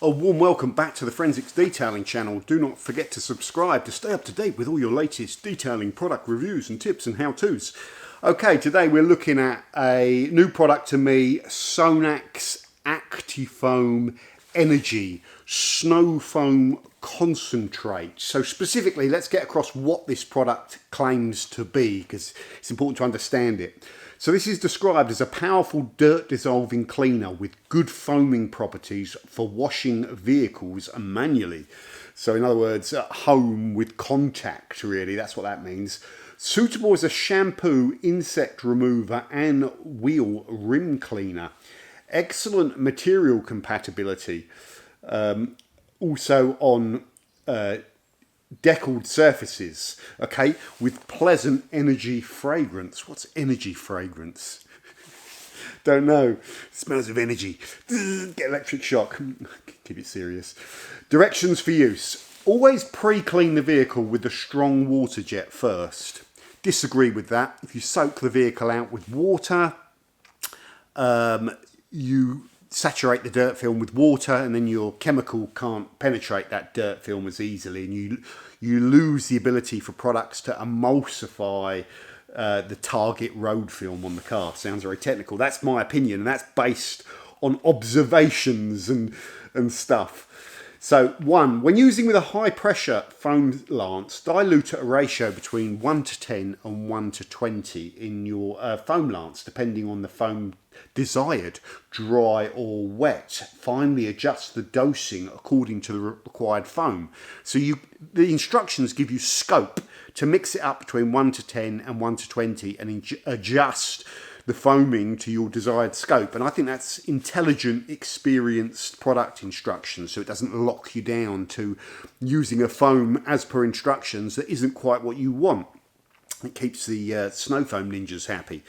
A warm welcome back to the Forensics Detailing channel. Do not forget to subscribe to stay up to date with all your latest detailing product reviews and tips and how-tos. Okay, today we're looking at a new product to me, Sonax ActiFoam Energy Snow Foam Concentrate. So specifically, let's get across what this product claims to be, because it's important to understand it. So this is described as a powerful dirt dissolving cleaner with good foaming properties for washing vehicles manually. So in other words, at home with contact, really, that's what that means. Suitable as a shampoo, insect remover and wheel rim cleaner. Excellent material compatibility. Also on deckled surfaces, okay, with pleasant energy fragrance. What's energy fragrance? Don't know. Smells of energy. Get electric shock. Keep it serious. Directions for use. Always pre-clean the vehicle with a strong water jet first. Disagree with that. If you soak the vehicle out with water, you saturate the dirt film with water, and then your chemical can't penetrate that dirt film as easily, and you lose the ability for products to emulsify the target road film on the car. Sounds very technical. That's my opinion, and that's based on observations and stuff. So, when using with a high pressure foam lance, dilute at a ratio between 1 to 10 and 1 to 20 in your foam lance, depending on the foam desired, dry or wet. Finally adjust the dosing according to the required foam. So the instructions give you scope to mix it up between 1 to 10 and 1 to 20 and adjust the foaming to your desired scope. And I think that's intelligent, experienced product instructions, so it doesn't lock you down to using a foam as per instructions that isn't quite what you want. It keeps the snow foam ninjas happy.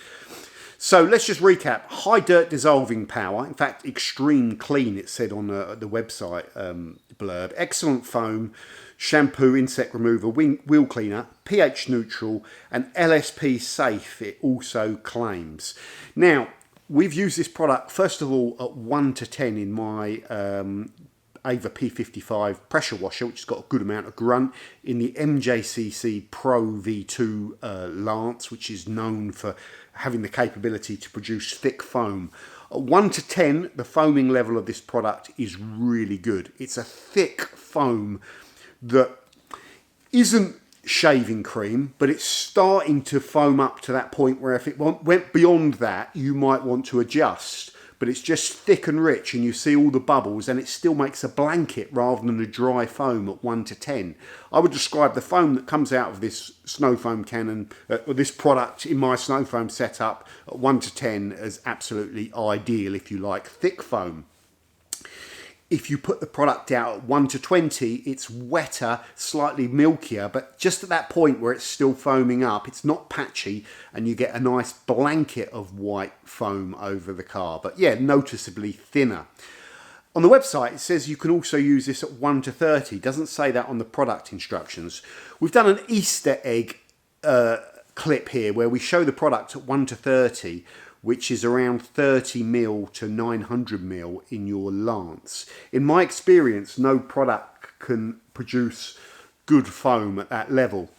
So let's just recap. High dirt dissolving power. In fact, extreme clean, it said on the website blurb. Excellent foam, shampoo, insect remover, wheel cleaner, pH neutral, and LSP safe, it also claims. Now, we've used this product, first of all, at 1 to 10 in my Ava P55 pressure washer, which has got a good amount of grunt, in the MJCC Pro V2 lance, which is known for having the capability to produce thick foam. At 1 to 10, the foaming level of this product is really good. It's a thick foam that isn't shaving cream, but it's starting to foam up to that point where if it went beyond that, you might want to adjust. But it's just thick and rich, and you see all the bubbles, and it still makes a blanket rather than a dry foam at 1 to 10. I would describe the foam that comes out of this snow foam cannon, or this product in my snow foam setup at 1 to 10 as absolutely ideal if you like thick foam. If you put the product out at 1 to 20, it's wetter, slightly milkier, but just at that point where it's still foaming up, it's not patchy, and you get a nice blanket of white foam over the car. But yeah, noticeably thinner. On the website, it says you can also use this at 1 to 30. It doesn't say that on the product instructions. We've done an Easter egg clip here where we show the product at 1 to 30, which is around 30 mil to 900 mil in your lance. In my experience, no product can produce good foam at that level.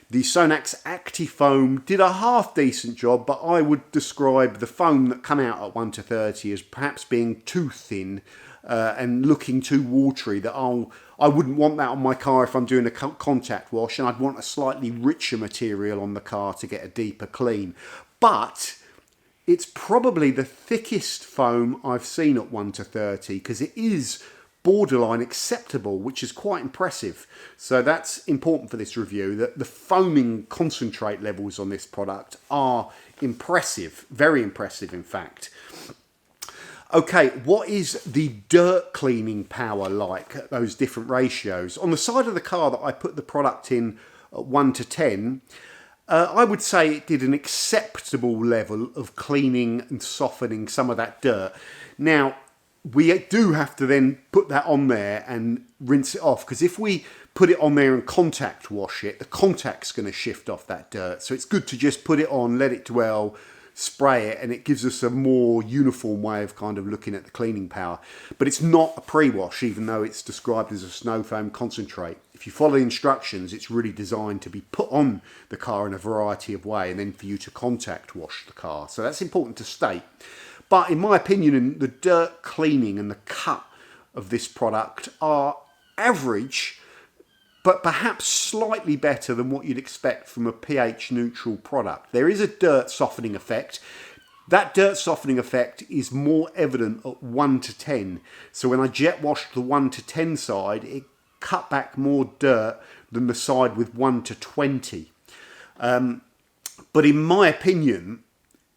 The Sonax ActiFoam did a half decent job, but I would describe the foam that come out at 1 to 30 as perhaps being too thin and looking too watery, that I wouldn't want that on my car if I'm doing a contact wash, and I'd want a slightly richer material on the car to get a deeper clean. But it's probably the thickest foam I've seen at 1 to 30 because it is borderline acceptable, which is quite impressive. So that's important for this review, that the foaming concentrate levels on this product are impressive, very impressive in fact. Okay, what is the dirt cleaning power like at those different ratios? On the side of the car that I put the product in at 1 to 10, I would say it did an acceptable level of cleaning and softening some of that dirt. Now, we do have to then put that on there and rinse it off, because if we put it on there and contact wash it, the contact's going to shift off that dirt. So it's good to just put it on, let it dwell, spray it, and it gives us a more uniform way of kind of looking at the cleaning power. But it's not a pre-wash, even though it's described as a snow foam concentrate. If you follow the instructions, it's really designed to be put on the car in a variety of ways, and then for you to contact wash the car. So that's important to state. But in my opinion, the dirt cleaning and the cut of this product are average, but perhaps slightly better than what you'd expect from a pH neutral product. There is a dirt softening effect. That dirt softening effect is more evident at 1 to 10. So when I jet washed the 1 to 10 side, it cut back more dirt than the side with 1 to 20. But in my opinion,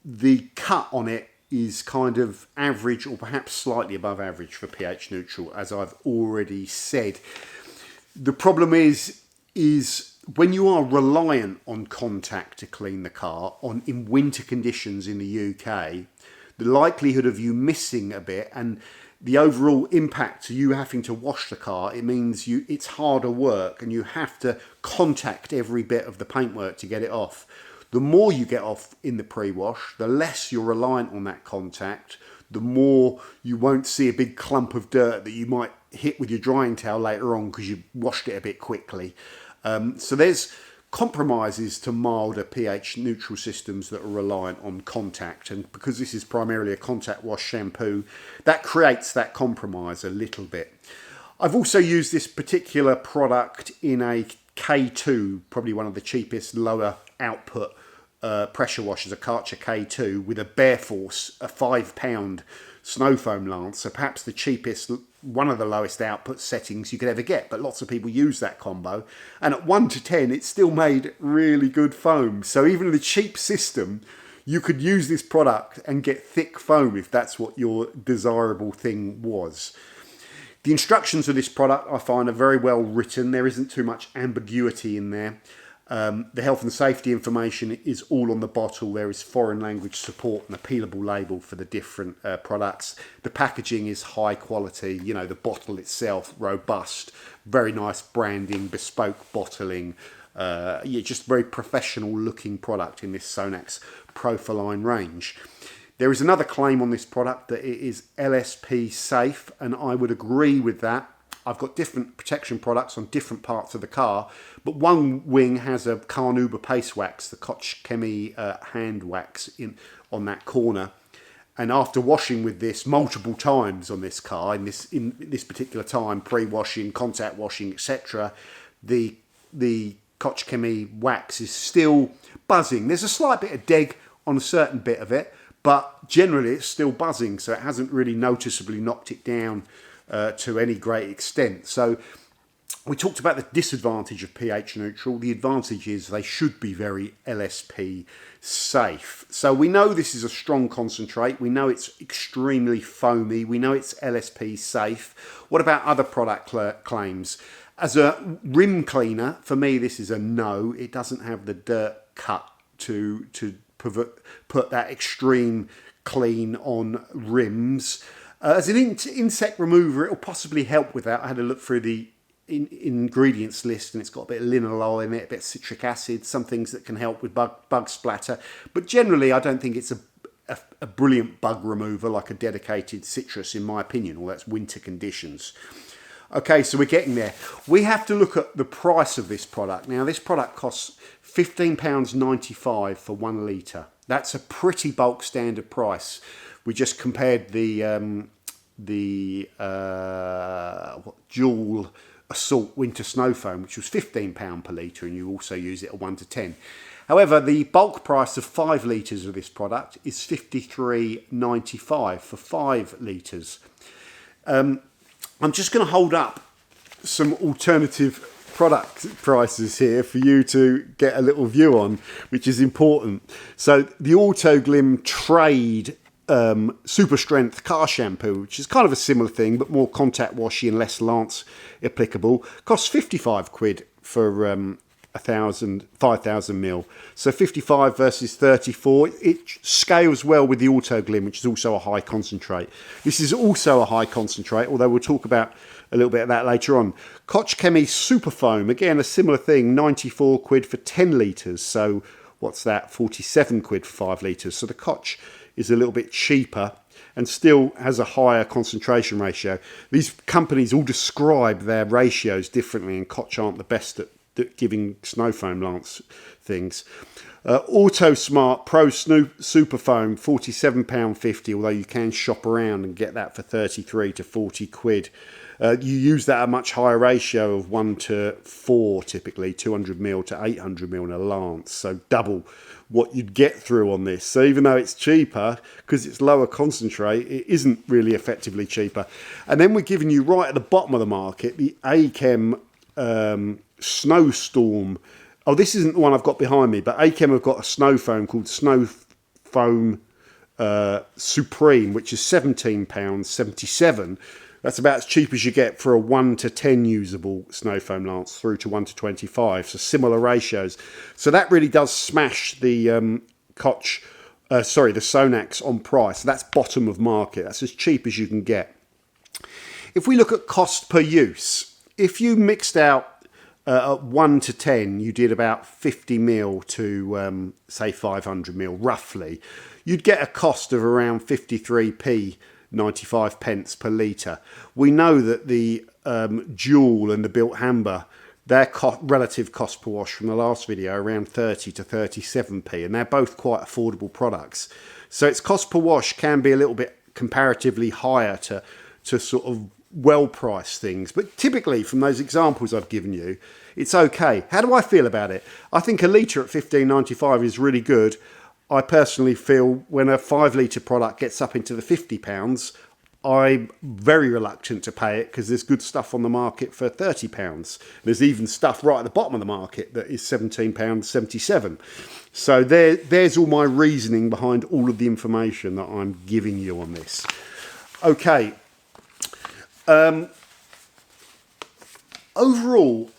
the cut on it is kind of average, or perhaps slightly above average for pH neutral, as I've already said. The problem is when you are reliant on contact to clean the car in winter conditions in the UK, the likelihood of you missing a bit and the overall impact to you having to wash the car, it means it's harder work and you have to contact every bit of the paintwork to get it off. The more you get off in the pre-wash, the less you're reliant on that contact, the more you won't see a big clump of dirt that you might hit with your drying towel later on because you washed it a bit quickly. So there's compromises to milder pH neutral systems that are reliant on contact, and because this is primarily a contact wash shampoo, that creates that compromise a little bit. I've also used this particular product in a K2, probably one of the cheapest lower output pressure washers, a Karcher K2 with a Bear Force, a 5-pound snow foam lance, so perhaps the cheapest, one of the lowest output settings you could ever get, but lots of people use that combo, and at 1 to 10 it still made really good foam. So even in the cheap system, you could use this product and get thick foam if that's what your desirable thing was. The instructions of this product I find are very well written. There isn't too much ambiguity in there. The health and safety information is all on the bottle. There is foreign language support and a peelable label for the different products. The packaging is high quality. You know, the bottle itself, robust, very nice branding, bespoke bottling. Just very professional looking product in this Sonax PROFILINE range. There is another claim on this product that it is LSP safe, and I would agree with that. I've got different protection products on different parts of the car, but one wing has a Carnauba paste wax, the Koch Chemie hand wax on that corner. And after washing with this multiple times on this car, in this particular time, pre-washing, contact washing, etc., the Koch Chemie wax is still buzzing. There's a slight bit of deg on a certain bit of it, but generally it's still buzzing, so it hasn't really noticeably knocked it down to any great extent. So we talked about the disadvantage of pH neutral. The advantage is they should be very LSP safe. So we know this is a strong concentrate. We know it's extremely foamy. We know it's LSP safe. What about other product claims? As a rim cleaner, for me, this is a no. It doesn't have the dirt cut to put that extreme clean on rims. As an insect remover, it'll possibly help with that. I had a look through the ingredients list, and it's got a bit of linalool in it, a bit of citric acid, some things that can help with bug splatter. But generally, I don't think it's a brilliant bug remover like a dedicated citrus, in my opinion, or that's winter conditions. Okay, so we're getting there. We have to look at the price of this product. Now, this product costs £15.95 for 1 litre. That's a pretty bulk standard price. We just compared the dual assault winter snow foam, which was £15 per litre, and you also use it at 1 to 10. However, the bulk price of 5 litres of this product is £53.95 for 5 litres. I'm just going to hold up some alternative product prices here for you to get a little view on, which is important. So the Autoglim Trade Super Strength Car Shampoo, which is kind of a similar thing, but more contact washy and less lance applicable, costs 55 quid for 5,000 mil. So 55 versus 34. It scales well with the Autoglim, which is also a high concentrate. This is also a high concentrate, although we'll talk about a little bit of that later on. Koch Chemie Super Foam, again a similar thing, 94 quid for 10 litres. So what's that, 47 quid for 5 litres. So the Koch is a little bit cheaper and still has a higher concentration ratio. These companies all describe their ratios differently, and Koch aren't the best at giving snow foam lance things. Auto Smart Pro Super Foam, £47.50, although you can shop around and get that for 33 to 40 quid. You use that at a much higher ratio of 1 to 4, typically 200ml to 800ml in a lance, so double what you'd get through on this. So even though it's cheaper, because it's lower concentrate, it isn't really effectively cheaper. And then we're giving you right at the bottom of the market the Achem Snowstorm. Oh, this isn't the one I've got behind me, but Achem have got a snow foam called Snow Foam Supreme, which is £17.77. That's about as cheap as you get for a 1 to 10 usable snow foam lance through to 1 to 25. So similar ratios. So that really does smash the the Sonax on price. So that's bottom of market. That's as cheap as you can get. If we look at cost per use, if you mixed out at 1 to 10, you did about 50ml to say 500ml roughly. You'd get a cost of around 53p. 95 pence per litre. We know that the Dual and the Built Hamber, their relative cost per wash from the last video around 30 to 37p, and they're both quite affordable products. So its cost per wash can be a little bit comparatively higher to sort of well-priced things. But typically, from those examples I've given you, it's okay. How do I feel about it? I think a litre at £15.95 is really good. I personally feel when a 5 litre product gets up into the £50, I'm very reluctant to pay it because there's good stuff on the market for £30. There's even stuff right at the bottom of the market that is £17.77. So there's all my reasoning behind all of the information that I'm giving you on this. Okay. Overall,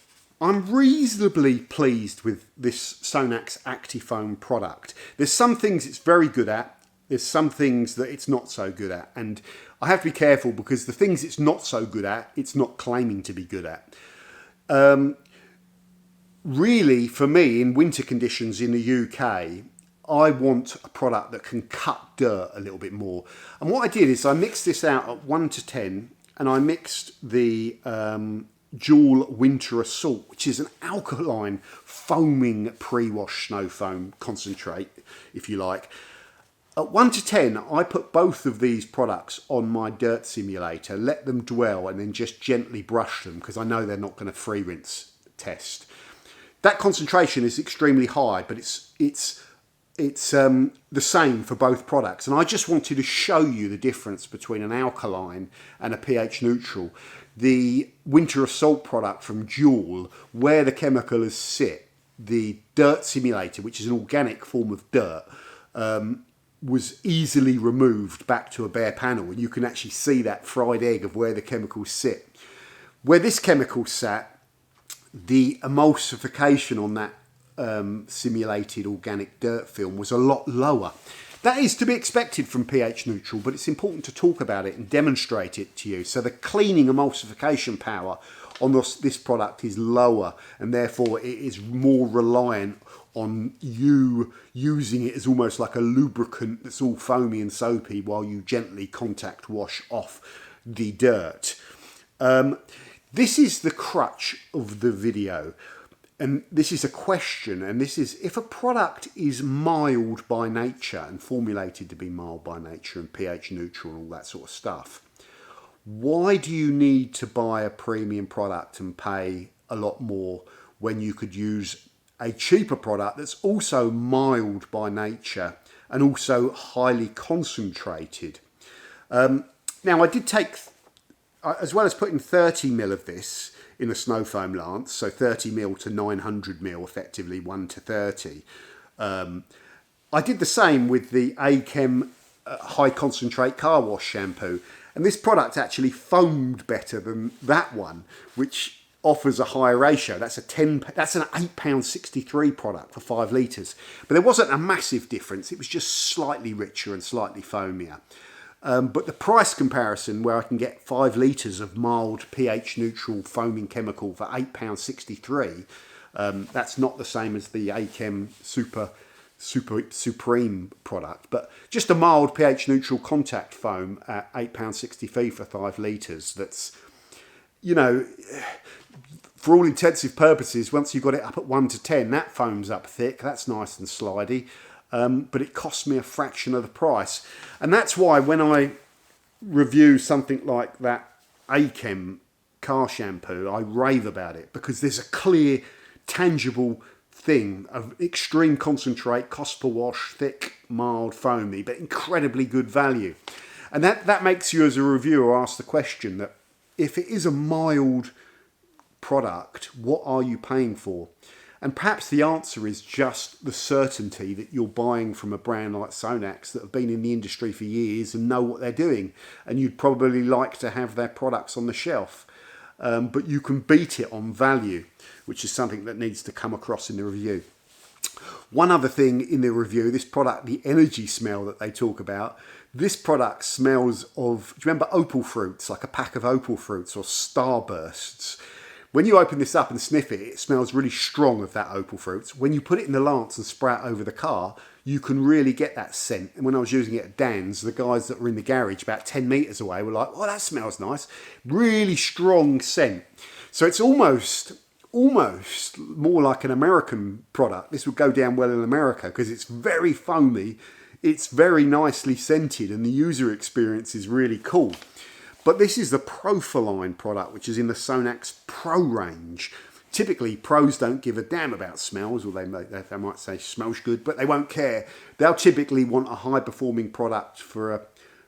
I'm reasonably pleased with this Sonax ActiFoam product. There's some things it's very good at. There's some things that it's not so good at. And I have to be careful because the things it's not so good at, it's not claiming to be good at. Really, for me, in winter conditions in the UK, I want a product that can cut dirt a little bit more. And what I did is I mixed this out at 1 to 10, and I mixed the Dual Winter Assault, which is an alkaline foaming pre-wash snow foam concentrate, if you like. At 1 to 10, I put both of these products on my dirt simulator, let them dwell, and then just gently brush them because I know they're not going to free rinse test. That concentration is extremely high, but it's the same for both products. And I just wanted to show you the difference between an alkaline and a pH neutral. The Winter Assault product from Dual, where the chemical is sit, the dirt simulator, which is an organic form of dirt, was easily removed back to a bare panel, and you can actually see that fried egg of where the chemicals sit. Where this chemical sat, the emulsification on that simulated organic dirt film was a lot lower. That is to be expected from pH neutral, but it's important to talk about it and demonstrate it to you. So the cleaning emulsification power on this product is lower, and therefore it is more reliant on you using it as almost like a lubricant that's all foamy and soapy while you gently contact wash off the dirt. This is the crutch of the video. And this is a question, and this is, if a product is mild by nature and formulated to be mild by nature and pH neutral and all that sort of stuff, why do you need to buy a premium product and pay a lot more when you could use a cheaper product that's also mild by nature and also highly concentrated? Now, I did take, as well as putting 30ml of this in a snow foam lance, so 30ml to 900ml, effectively 1 to 30. I did the same with the Achem high concentrate car wash shampoo, and this product actually foamed better than that one, which offers a higher ratio. That's an £8.63 product for 5 litres, but there wasn't a massive difference. It was just slightly richer and slightly foamier. But the price comparison, where I can get 5 litres of mild pH neutral foaming chemical for £8.63, that's not the same as the Achem Super supreme product, but just a mild pH neutral contact foam at £8.60 for 5 litres. That's, you know, for all intensive purposes, once you've got it up at 1 to 10, that foam's up thick. That's nice and slidey, but it cost me a fraction of the price. And that's why when I review something like that Achem car shampoo, I rave about it, because there's a clear, tangible thing of extreme concentrate, cost per wash, thick, mild, foamy, but incredibly good value. And that makes you as a reviewer ask the question that if it is a mild product, what are you paying for? And perhaps the answer is just the certainty that you're buying from a brand like Sonax that have been in the industry for years and know what they're doing. And you'd probably like to have their products on the shelf. But you can beat it on value, which is something that needs to come across in the review. One other thing in the review, this product, the energy smell that they talk about, this product smells of, do you remember opal fruits, like a pack of opal fruits or starbursts? When you open this up and sniff it, it smells really strong of that opal fruits. When you put it in the lance and spray it over the car, you can really get that scent. And when I was using it at Dan's, the guys that were in the garage about 10 metres away were like, oh, that smells nice. Really strong scent. So it's almost more like an American product. This would go down well in America because it's very foamy, it's very nicely scented, and the user experience is really cool. But this is the PROFILINE product, which is in the Sonax Pro range. Typically, pros don't give a damn about smells, or they might say smells good, but they won't care. They'll typically want a high-performing product for a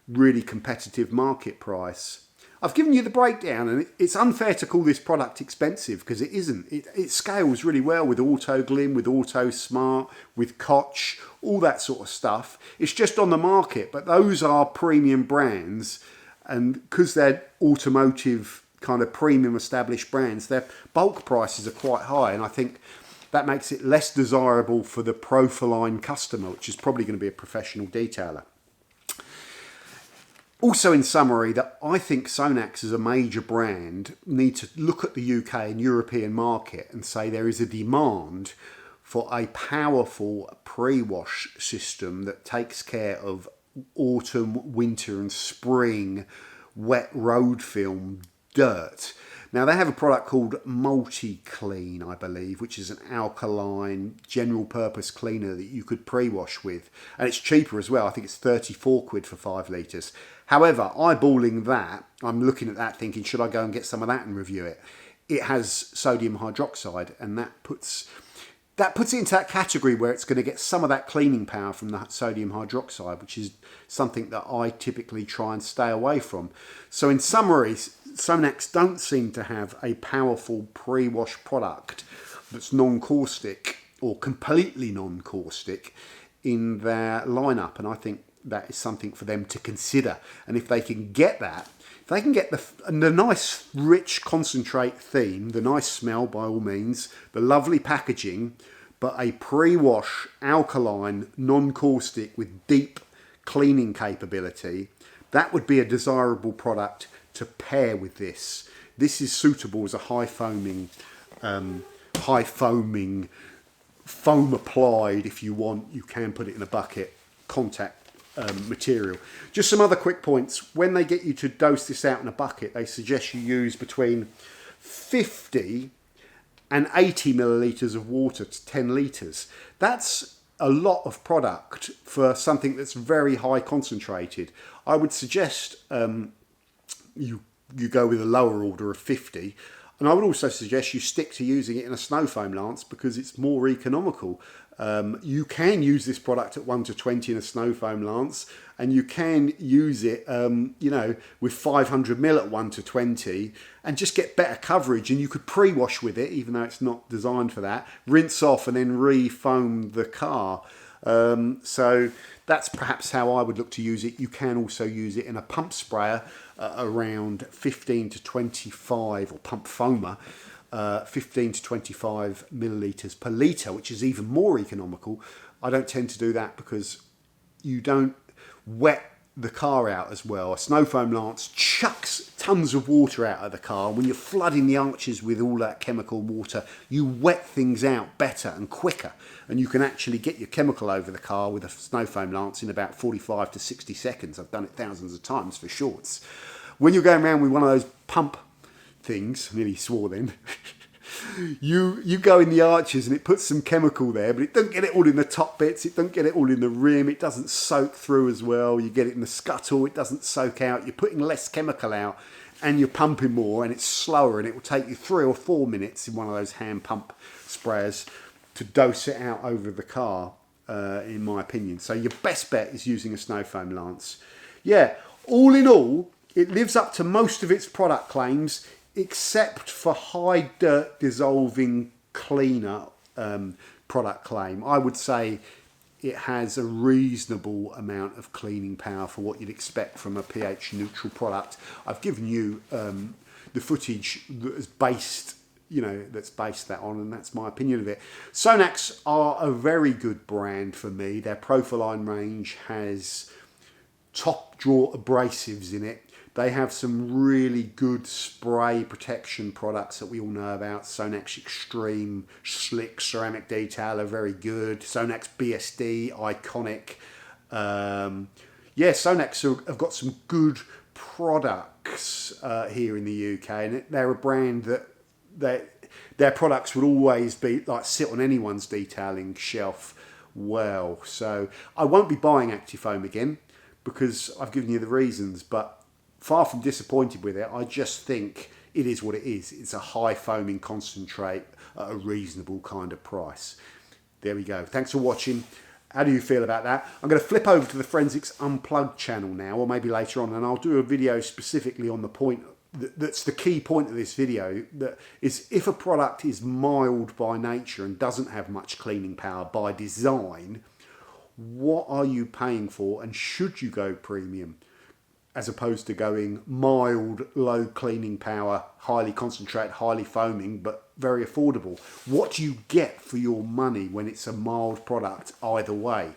really competitive market price. I've given you the breakdown, and it's unfair to call this product expensive because it isn't. It scales really well with Auto Glim, with Auto Smart, with Koch, all that sort of stuff. It's just on the market, but those are premium brands. And because they're automotive kind of premium established brands, their bulk prices are quite high. And I think that makes it less desirable for the PROFILINE customer, which is probably going to be a professional detailer. Also, in summary, that I think Sonax as a major brand need to look at the UK and European market and say there is a demand for a powerful pre-wash system that takes care of autumn, winter and spring wet road film dirt. Now they have a product called Multi-Clean, I believe, which is an alkaline general purpose cleaner that you could pre-wash with, and it's cheaper as well. I think it's 34 quid for 5 litres. However, eyeballing that, I'm looking at that thinking, should I go and get some of that and review it? It has sodium hydroxide, and that puts it into that category where it's going to get some of that cleaning power from the sodium hydroxide, which is something that I typically try and stay away from. So in summary, Sonax don't seem to have a powerful pre-wash product that's non-caustic or completely non-caustic in their lineup, and I think that is something for them to consider. And if they can get that, if they can get the nice rich concentrate theme, the nice smell by all means, the lovely packaging, but a pre-wash alkaline non-caustic with deep cleaning capability, that would be a desirable product to pair with this. This is suitable as a high foaming, foam applied, if you want, you can put it in a bucket, contact material. Just some other quick points. When they get you to dose this out in a bucket, they suggest you use between 50 and 80 millilitres of water to 10 litres. That's a lot of product for something that's very high concentrated. I would suggest you go with a lower order of 50, and I would also suggest you stick to using it in a snow foam lance because it's more economical. You can use this product at 1 to 20 in a snow foam lance, and you can use it with 500 ml at 1 to 20 and just get better coverage. And you could pre-wash with it, even though it's not designed for that, rinse off and then re-foam the car. So that's perhaps how I would look to use it. You can also use it in a pump sprayer around 15 to 25, or pump foamer, 15 to 25 millilitres per litre, which is even more economical. I don't tend to do that because you don't wet the car out as well. A snow foam lance chucks tons of water out of the car. When you're flooding the arches with all that chemical water, you wet things out better and quicker, and you can actually get your chemical over the car with a snow foam lance in about 45 to 60 seconds. I've done it thousands of times for shorts. When you're going around with one of those pump things, I nearly swore then, you go in the arches and it puts some chemical there, but it doesn't get it all in the top bits, it doesn't get it all in the rim, it doesn't soak through as well. You get it in the scuttle, it doesn't soak out. You're putting less chemical out and you're pumping more, and it's slower, and it will take you 3 or 4 minutes in one of those hand pump sprayers to dose it out over the car, in my opinion. So your best bet is using a snow foam lance. Yeah, all in all, it lives up to most of its product claims, except for high dirt dissolving cleaner product claim. I would say it has a reasonable amount of cleaning power for what you'd expect from a pH neutral product. I've given you the footage that is based, that's based that on, and that's my opinion of it. Sonax are a very good brand for me. Their Profiline range has top drawer abrasives in it. They have some really good spray protection products that we all know about. Sonax Extreme Slick Ceramic Detail are very good. Sonax BSD, iconic. Sonax have got some good products here in the UK, and they're a brand that their products would always be like sit on anyone's detailing shelf well. So I won't be buying ActiFoam again because I've given you the reasons, but far from disappointed with it. I just think it is what it is. It's a high foaming concentrate at a reasonable kind of price. There we go. Thanks for watching. How do you feel about that? I'm going to flip over to the Forensics Unplugged channel now, or maybe later on, and I'll do a video specifically on the point that's the key point of this video, that is, if a product is mild by nature and doesn't have much cleaning power by design, what are you paying for, and should you go premium as opposed to going mild, low cleaning power, highly concentrated, highly foaming, but very affordable? What do you get for your money when it's a mild product either way?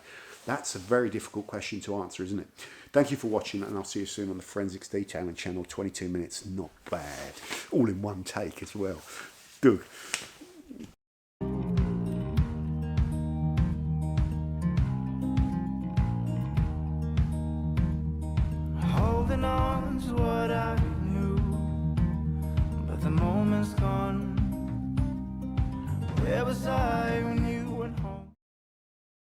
That's a very difficult question to answer, isn't it? Thank you for watching, and I'll see you soon on the Forensics Detailing channel. 22 minutes, not bad. All in one take as well. Good.